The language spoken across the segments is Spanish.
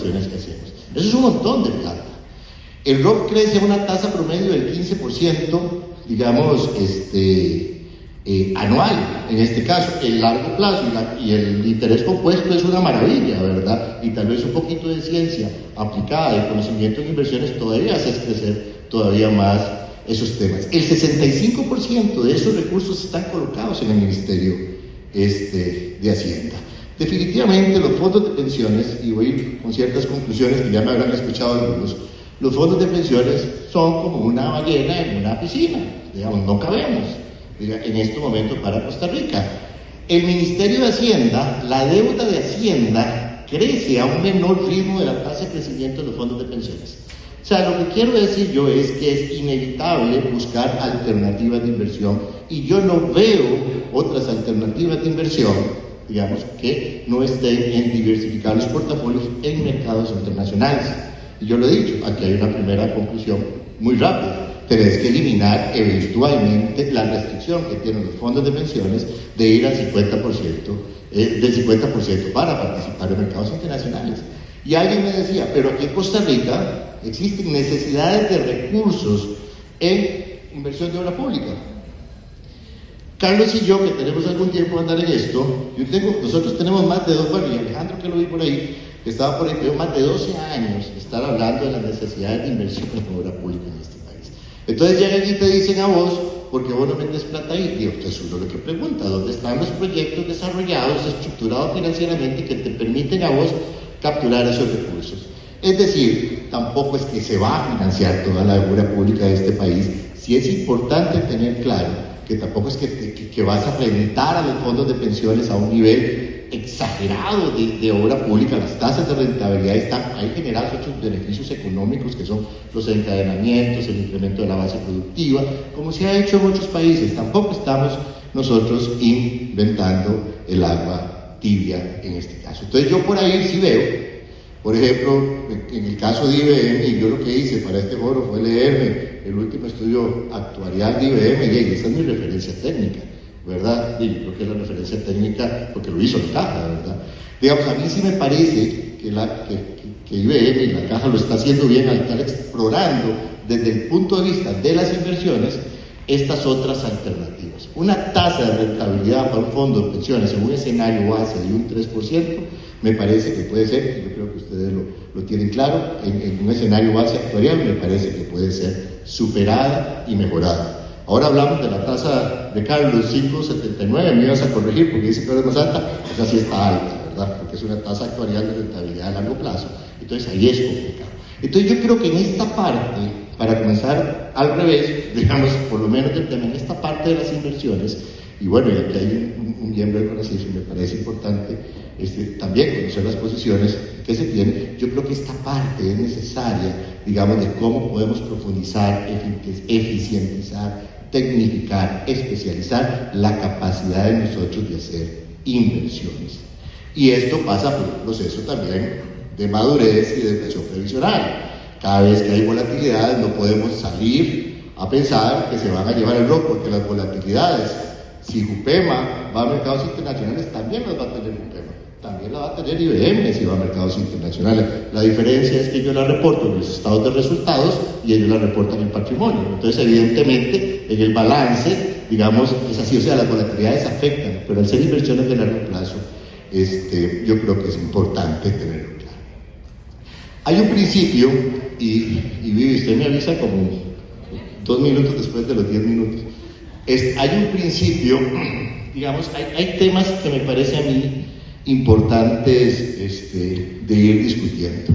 inversiones que hacemos. Eso es un montón de plata. El ROP crece a una tasa promedio del 15%, digamos, anual, en este caso. El largo plazo y el interés compuesto es una maravilla, ¿verdad? Y tal vez un poquito de ciencia aplicada y conocimiento en inversiones todavía hace crecer todavía más esos temas. El 65% de esos recursos están colocados en el Ministerio de Hacienda. Definitivamente los fondos de pensiones, y voy con ciertas conclusiones que ya me habrán escuchado algunos, los fondos de pensiones son como una ballena en una piscina, digamos, no cabemos en este momento para Costa Rica. El Ministerio de Hacienda, la deuda de Hacienda crece a un menor ritmo de la tasa de crecimiento de los fondos de pensiones. O sea, lo que quiero decir yo es que es inevitable buscar alternativas de inversión y yo no veo otras alternativas de inversión, digamos, que no estén en diversificar los portafolios en mercados internacionales. Y yo lo he dicho, aquí hay una primera conclusión muy rápida. Tenés que eliminar eventualmente la restricción que tienen los fondos de pensiones de ir al 50%, del 50% para participar en mercados internacionales. Y alguien me decía, pero aquí en Costa Rica existen necesidades de recursos en inversión de obra pública. Carlos y yo, que tenemos algún tiempo de andar en esto, nosotros tenemos más de y Alejandro, que lo vi por ahí, que estaba por ahí, pero más de 12 años estar hablando de las necesidades de inversión en obra pública en este país. Entonces llegan y te dicen a vos, ¿por qué vos no metes plata ahí? Y usted es uno lo que pregunta, ¿dónde están los proyectos desarrollados, estructurados financieramente, que te permiten a vos capturar esos recursos? Es decir, tampoco es que se va a financiar toda la obra pública de este país. Sí es importante tener claro que tampoco es que vas a reventar a los fondos de pensiones a un nivel exagerado de obra pública. Las tasas de rentabilidad están ahí generadas otros beneficios económicos que son los encadenamientos, el incremento de la base productiva, como se ha hecho en muchos países. Tampoco estamos nosotros inventando el agua tibia en este caso. Entonces yo por ahí sí veo, por ejemplo, en el caso de IBM, y yo lo que hice para este foro fue leerme el último estudio actuarial de IBM, y esa es mi referencia técnica, ¿verdad? Y creo que es la referencia técnica porque lo hizo la Caja, ¿verdad? Digamos, a mí sí me parece que IBM y la Caja lo está haciendo bien al estar explorando desde el punto de vista de las inversiones estas otras alternativas. Una tasa de rentabilidad para un fondo de pensiones en un escenario base de un 3%, me parece que puede ser, y yo creo que ustedes lo tienen claro, en un escenario base actuarial me parece que puede ser superada y mejorada. Ahora hablamos de la tasa de Carlos, 5.79, me ibas a corregir porque dice que ahora es más alta, pues así está alta, ¿verdad? Porque es una tasa actuarial de rentabilidad a largo plazo, entonces ahí es complicado. Entonces yo creo que en esta parte, para comenzar al revés, digamos, por lo menos del tema, en esta parte de las inversiones, y bueno, y aquí hay un miembro del CONACYT, me parece importante también conocer las posiciones que se tienen. Yo creo que esta parte es necesaria, digamos, de cómo podemos profundizar, eficientizar, tecnificar, especializar la capacidad de nosotros de hacer inversiones. Y esto pasa por un proceso también de madurez y de educación previsional. Cada vez que hay volatilidades no podemos salir a pensar que se van a llevar el rock, porque las volatilidades, si Jupema va a mercados internacionales, también las va a tener Jupema, también la va a tener IBM si va a mercados internacionales. La diferencia es que yo la reporto en los estados de resultados y ellos la reportan en patrimonio. Entonces, evidentemente, en el balance, digamos, es así, o sea, las volatilidades afectan, pero al ser inversiones de largo plazo, yo creo que es importante tenerlo claro. Hay un principio, y Vivi, usted me avisa como 2 minutos después de los 10 minutos. Hay un principio, digamos, hay temas que me parece a mí importantes de ir discutiendo.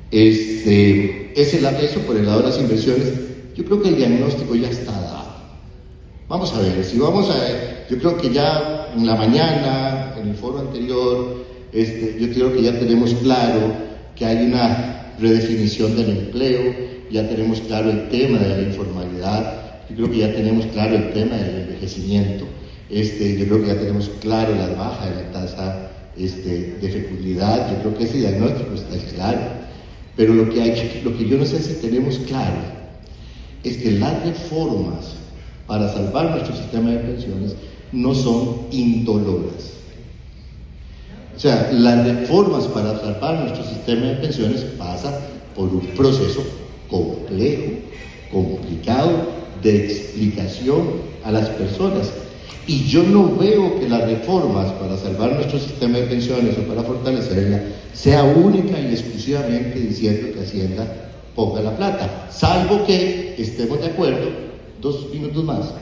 Eso por el lado de las inversiones, yo creo que el diagnóstico ya está dado. Vamos a ver, yo creo que ya en la mañana, en el foro anterior, yo creo que ya tenemos claro que hay una redefinición del empleo, ya tenemos claro el tema de la informalidad. Yo creo que ya tenemos claro el tema del envejecimiento. Yo creo que ya tenemos claro la baja de la tasa de fecundidad. Yo creo que ese diagnóstico está claro. Pero lo que yo no sé si tenemos claro es que las reformas para salvar nuestro sistema de pensiones no son indoloras. O sea, las reformas para salvar nuestro sistema de pensiones pasa por un proceso complejo, complicado, de explicación a las personas. Y yo no veo que las reformas para salvar nuestro sistema de pensiones o para fortalecerla sea única y exclusivamente diciendo que Hacienda ponga la plata, salvo que estemos de acuerdo, 2 minutos más,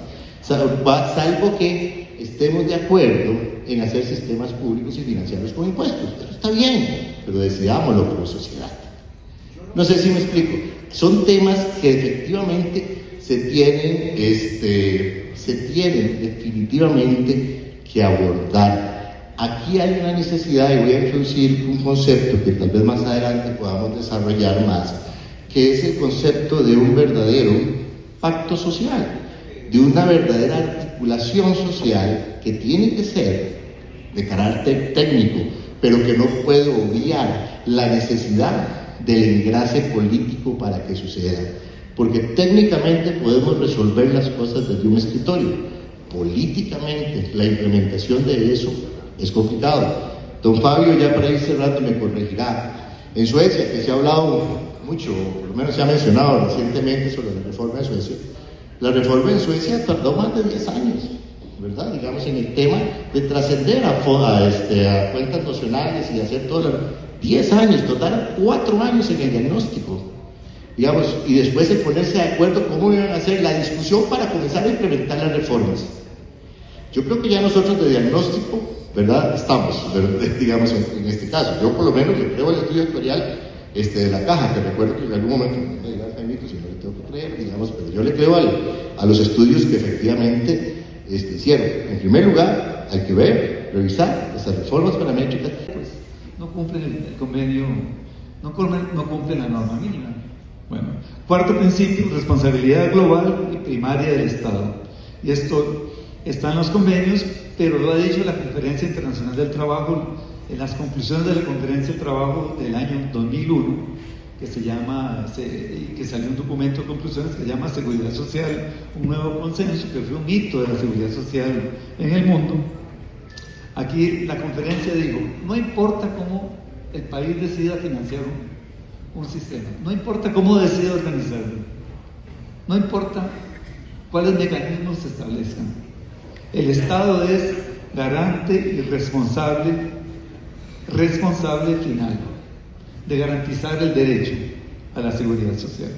salvo que estemos de acuerdo en hacer sistemas públicos y financiarlos con impuestos. Eso está bien, pero decidámoslo como sociedad. No sé si me explico. Son temas que efectivamente se tienen definitivamente que abordar. Aquí hay una necesidad, y voy a introducir un concepto que tal vez más adelante podamos desarrollar más, que es el concepto de un verdadero pacto social, de una verdadera articulación social que tiene que ser de carácter técnico, pero que no puede obviar la necesidad del engrase político para que suceda. Porque técnicamente podemos resolver las cosas desde un escritorio. Políticamente, la implementación de eso es complicado. Don Fabio, ya para ir cerrando, me corregirá. En Suecia, que se ha hablado mucho, por lo menos se ha mencionado recientemente sobre la reforma de Suecia, la reforma en Suecia tardó más de 10 años, ¿verdad? Digamos, en el tema de trascender a cuentas nacionales y hacer todo 10 años, total 4 años en el diagnóstico, digamos, y después de ponerse de acuerdo cómo iban a hacer la discusión para comenzar a implementar las reformas. Yo creo que ya nosotros de diagnóstico, ¿verdad? Estamos, digamos, en este caso. Yo por lo menos le creo el estudio actuarial de la caja, que recuerdo que en algún momento me dirá Jaimito si no le tengo que creer, digamos, pero yo le creo a los estudios que efectivamente hicieron. En primer lugar, hay que ver, revisar esas reformas paramétricas. Pues no cumplen el convenio, no cumplen la norma mínima. Bueno, cuarto principio, responsabilidad global y primaria del Estado. Y esto está en los convenios, pero lo ha dicho la Conferencia Internacional del Trabajo en las conclusiones de la Conferencia del Trabajo del año 2001, que salió un documento de conclusiones que se llama Seguridad Social, un nuevo consenso, que fue un hito de la seguridad social en el mundo. Aquí la conferencia dijo, no importa cómo el país decida financiar un sistema, no importa cómo decida organizarlo, no importa cuáles mecanismos se establezcan, el Estado es garante y responsable final de garantizar el derecho a la seguridad social.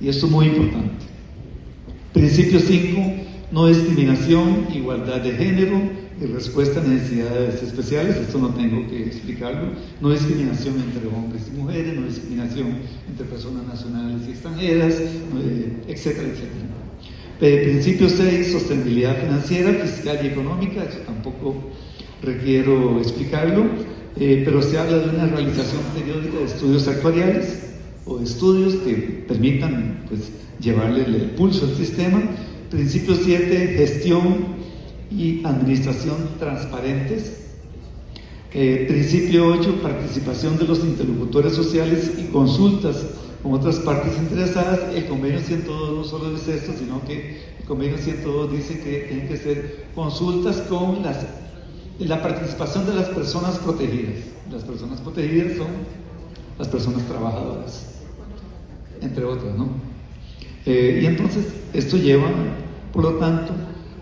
Y esto es muy importante. Principio 5, no discriminación, igualdad de género y respuesta a necesidades especiales. Esto no tengo que explicarlo. No discriminación entre hombres y mujeres, no discriminación entre personas nacionales y extranjeras, etcétera, etcétera. Principio 6, sostenibilidad financiera, fiscal y económica. Eso tampoco requiero explicarlo. Pero se habla de una realización periódica de estudios actuariales o de estudios que permitan llevarle el pulso al sistema. Principio 7, gestión y administración transparentes. Principio 8, participación de los interlocutores sociales y consultas con otras partes interesadas. El convenio 102 no solo dice esto, sino que el convenio 102 dice que tienen que ser consultas con la participación de las personas protegidas. Las personas protegidas son las personas trabajadoras, entre otras, ¿no? Y entonces esto lleva, por lo tanto,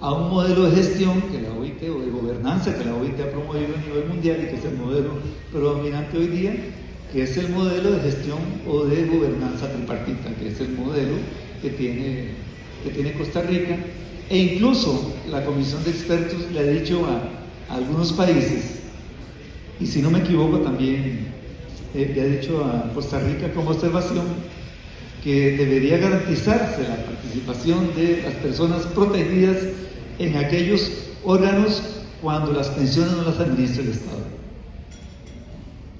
a un modelo de gestión que la OIT, o de gobernanza que la OIT ha promovido a nivel mundial y que es el modelo predominante hoy día, que es el modelo de gestión o de gobernanza tripartita, que es el modelo que tiene Costa Rica, e incluso la comisión de expertos le ha dicho a algunos países, y si no me equivoco también le ha dicho a Costa Rica como observación, que debería garantizarse la participación de las personas protegidas en aquellos órganos cuando las pensiones no las administra el Estado.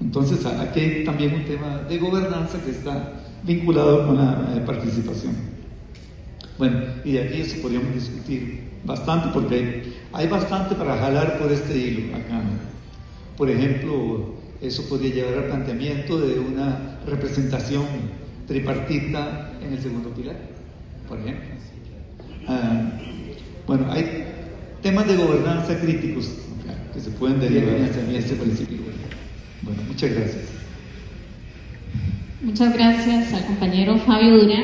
Entonces aquí hay también un tema de gobernanza que está vinculado con la participación. Bueno, y de aquí eso podríamos discutir bastante, porque hay bastante para jalar por este hilo acá. Por ejemplo, eso podría llevar al planteamiento de una representación tripartita en el segundo pilar, por ejemplo. Bueno, hay temas de gobernanza críticos que se pueden derivar hacia mí este principio. Bueno, muchas gracias. Muchas gracias al compañero Fabio Durán.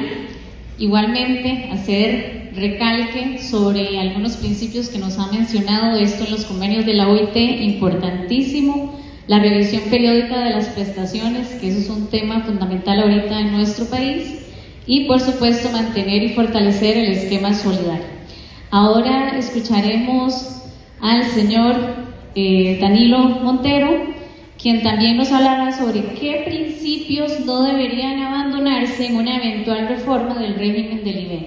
Igualmente, hacer recalque sobre algunos principios que nos ha mencionado esto en los convenios de la OIT, importantísimo. La revisión periódica de las prestaciones, que eso es un tema fundamental ahorita en nuestro país. Y, por supuesto, mantener y fortalecer el esquema solidario. Ahora escucharemos al señor Danilo Montero, quien también nos hablará sobre qué principios no deberían abandonarse en una eventual reforma del régimen del IBEM.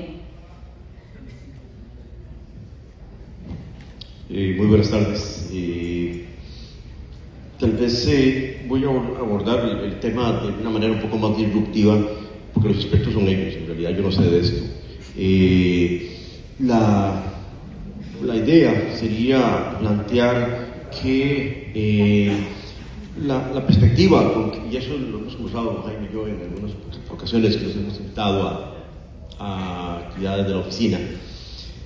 Muy buenas tardes. Tal vez voy a abordar el tema de una manera un poco más disruptiva, porque los expertos son ellos, en realidad yo no sé de esto. La idea sería plantear que la perspectiva, y eso lo hemos conversado Jaime y yo en algunas ocasiones que nos hemos invitado a actividades de la oficina,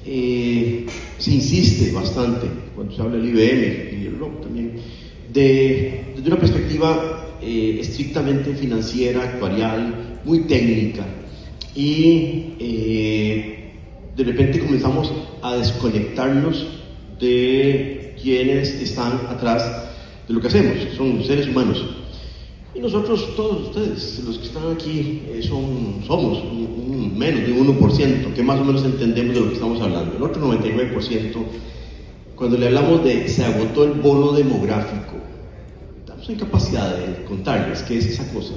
se insiste bastante cuando se habla del IBM y el ROC también, desde una perspectiva estrictamente financiera, actuarial, muy técnica, y de repente comenzamos a desconectarnos de quienes están atrás de lo que hacemos, son seres humanos. Y nosotros, todos ustedes, los que están aquí, somos menos de un 1%, que más o menos entendemos de lo que estamos hablando. El otro 99%, cuando le hablamos de se agotó el bono demográfico, estamos en capacidad de contarles qué es esa cosa.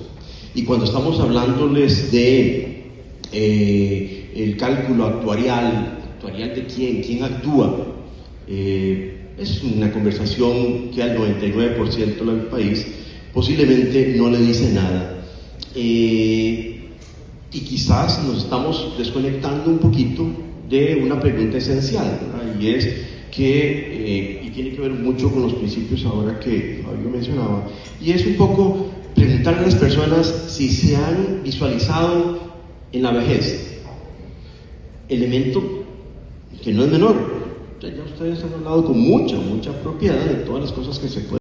Y cuando estamos hablándoles de el cálculo actuarial de quién actúa, es una conversación que al 99% del país posiblemente no le dice nada. Y quizás nos estamos desconectando un poquito de una pregunta esencial, ¿verdad? Y es que, y tiene que ver mucho con los principios ahora que Fabio mencionaba, y es un poco preguntarle a las personas si se han visualizado en la vejez, elemento que no es menor. Ya ustedes han hablado con mucha propiedad de todas las cosas que se pueden